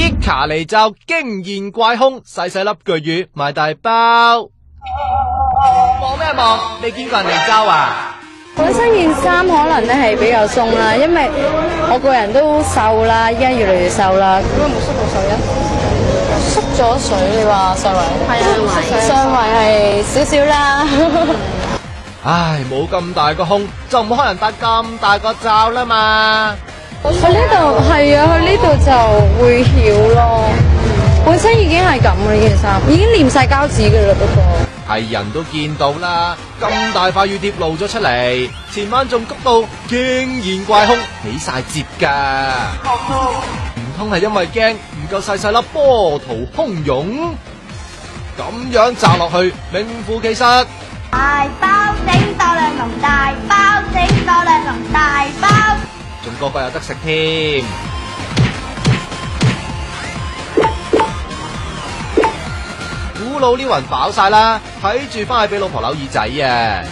咦，卡尼罩驚現怪空，細細粒巨魚賣大包。望咩望？你見過人哋罩啊？本身件衫可能咧係比較鬆啦，因為我個人都瘦啦，依家越嚟越瘦啦。點解冇縮到水啊？縮咗水，你話上圍？係啊，上圍係少少啦。唉，冇咁大個胸，就唔可能戴咁大個罩啦嘛。去呢度係啊，去呢度就會翹咯。本身已經係咁啦，呢件衫已經黏晒膠紙噶啦，不過係人都見到啦，咁大塊雨碟露咗出嚟，前晚仲谷到驚現怪空，起晒折噶。唔通係因為驚唔夠細細粒波濤洶湧，咁樣罩落去，名副其實。大包整多兩籠，大包整多兩籠，大包。仲個個有得食添。古老呢雲飽晒啦，睇住翻去俾老婆扭耳仔啊！